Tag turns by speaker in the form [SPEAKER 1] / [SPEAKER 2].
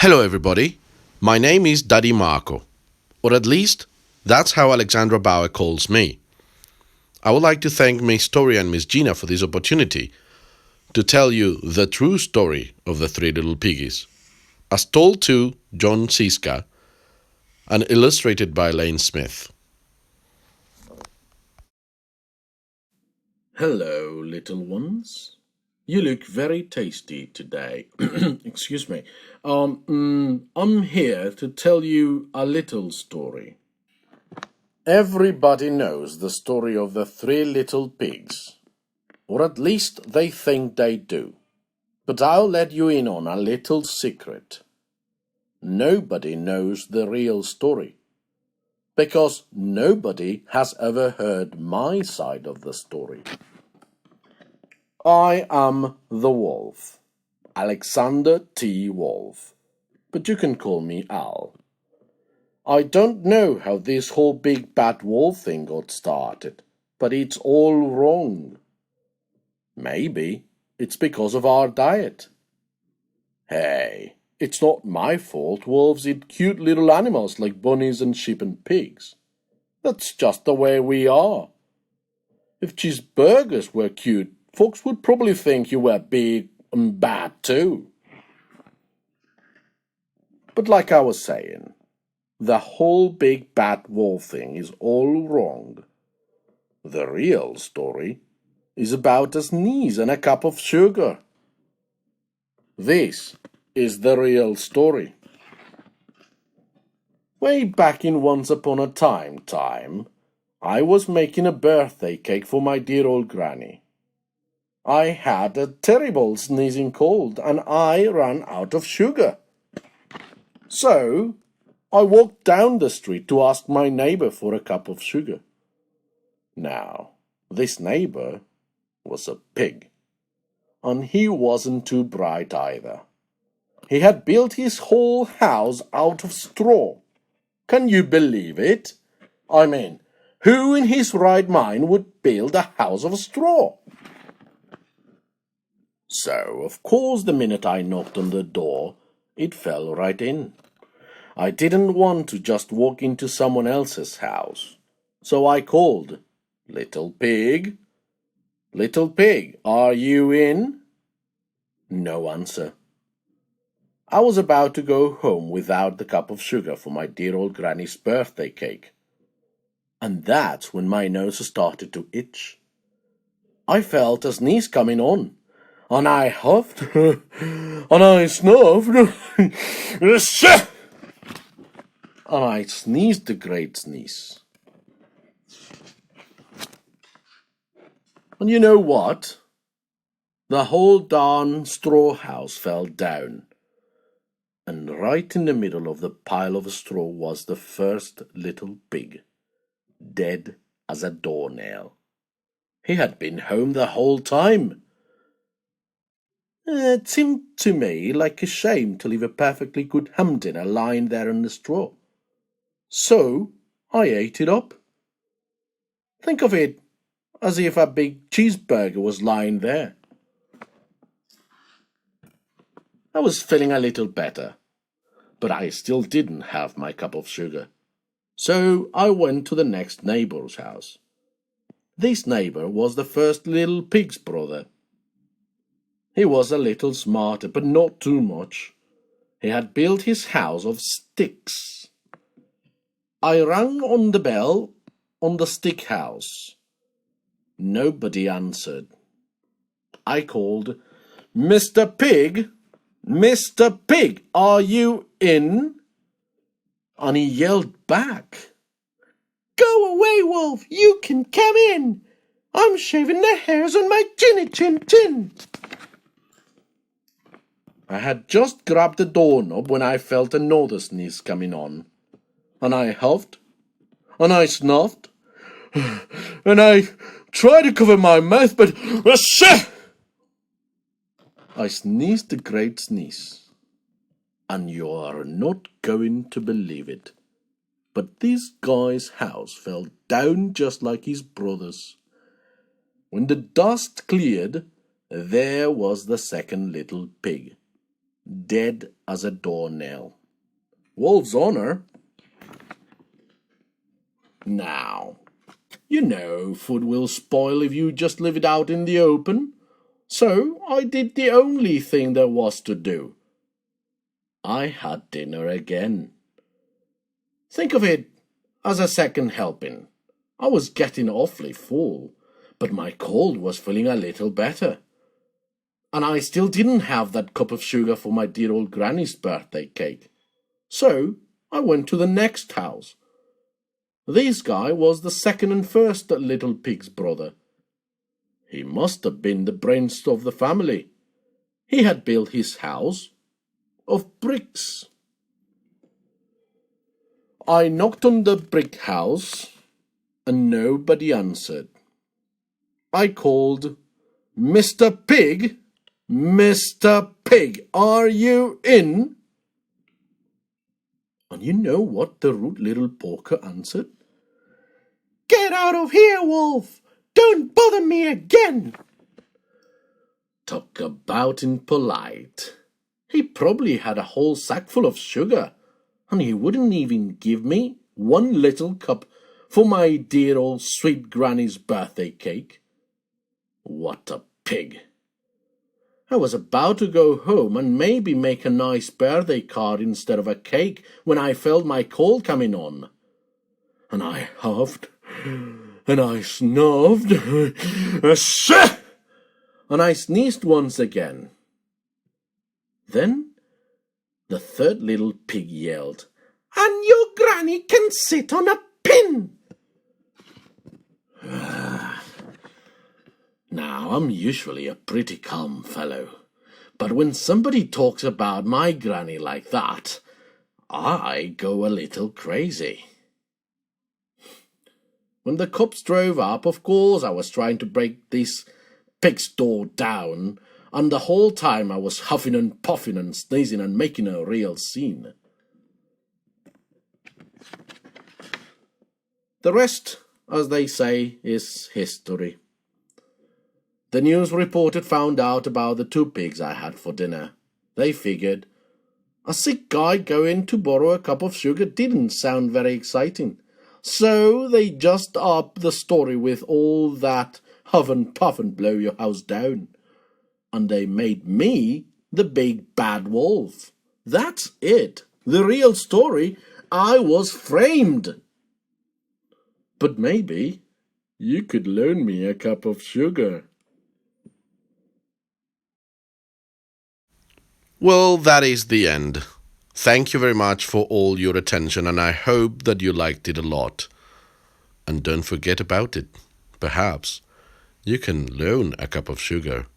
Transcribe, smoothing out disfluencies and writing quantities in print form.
[SPEAKER 1] Hello, everybody. My name is Daddy Marco, or at least that's how Alexandra Bauer calls me. I would like to thank Miss Tori and Miss Gina for this opportunity to tell you the true story of the Three Little Piggies, as told to John Siska and illustrated by Lane Smith.
[SPEAKER 2] Hello, little ones. You look very tasty today. Excuse me. I'm here to tell you a little story. Everybody knows the story of the three little pigs, or at least they think they do. But I'll let you in on a little secret. Nobody knows the real story, because nobody has ever heard my side of the story. I am the wolf, Alexander T. Wolf, but you can call me Al. I don't know how this whole big bad wolf thing got started, but it's all wrong. Maybe it's because of our diet. Hey, it's not my fault wolves eat cute little animals like bunnies and sheep and pigs. That's just the way we are. If cheeseburgers were cute, folks would probably think you were big and bad too. But like I was saying, the whole big bad wolf thing is all wrong. The real story is about a sneeze and a cup of sugar. This is the real story. Way back in Once Upon a Time, I was making a birthday cake for my dear old granny. I had a terrible sneezing cold and I ran out of sugar. So I walked down the street to ask my neighbor for a cup of sugar. Now, this neighbor was a pig, and he wasn't too bright either. He had built his whole house out of straw. Can you believe it? I mean, who in his right mind would build a house of straw? So, of course, the minute I knocked on the door, it fell right in. I didn't want to just walk into someone else's house. So I called, "Little pig, little pig, are you in?" No answer. I was about to go home without the cup of sugar for my dear old granny's birthday cake. And that's when my nose started to itch. I felt a sneeze coming on, and I huffed, and I snuffed, and I sneezed a great sneeze. And you know what? The whole darn straw house fell down. And right in the middle of the pile of straw was the first little pig, dead as a doornail. He had been home the whole time. It seemed to me like a shame to leave a perfectly good humdinger lying there in the straw. So I ate it up. Think of it as if a big cheeseburger was lying there. I was feeling a little better, but I still didn't have my cup of sugar. So I went to the next neighbor's house. This neighbor was the first little pig's brother. He was a little smarter, but not too much. He had built his house of sticks. I rang on the bell on the stick house. Nobody answered. I called, "Mr. Pig, Mr. Pig, are you in?" And he yelled back, "Go away, Wolf, you can come in. I'm shaving the hairs on my chinny chin chin." I had just grabbed the doorknob when I felt another sneeze coming on. And I huffed, and I snuffed, and I tried to cover my mouth, but I sneezed a great sneeze. And you are not going to believe it, but this guy's house fell down just like his brother's. When the dust cleared, there was the second little pig, dead as a doornail. Wolf's honor. Now, you know food will spoil if you just leave it out in the open. So I did the only thing there was to do. I had dinner again. Think of it as a second helping. I was getting awfully full, but my cold was feeling a little better. And I still didn't have that cup of sugar for my dear old granny's birthday cake. So I went to the next house. This guy was the second and first little pig's brother. He must have been the brains of the family. He had built his house of bricks. I knocked on the brick house, and nobody answered. I called, "Mr. Pig, Mr. Pig, are you in?" And you know what the rude little porker answered? "Get out of here, Wolf! Don't bother me again!" Talk about impolite. He probably had a whole sack full of sugar, and he wouldn't even give me one little cup for my dear old sweet granny's birthday cake. What a pig! I was about to go home and maybe make a nice birthday card instead of a cake when I felt my cold coming on. And I huffed, and I snuffed, and I sneezed once again. Then the third little pig yelled, "And your granny can sit on a pin!" Now, I'm usually a pretty calm fellow, but when somebody talks about my granny like that, I go a little crazy. When the cops drove up, of course, I was trying to break this pig's door down, and the whole time I was huffing and puffing and sneezing and making a real scene. The rest, as they say, is history. The news reporter found out about the 2 pigs I had for dinner. They figured a sick guy going to borrow a cup of sugar didn't sound very exciting, so they just upped the story with all that huff and puff and blow your house down. And they made me the big bad wolf. That's it. The real story. I was framed. But maybe you could loan me a cup of sugar.
[SPEAKER 1] Well, that is the end. Thank you very much for all your attention, and I hope that you liked it a lot. And don't forget about it. Perhaps you can loan a cup of sugar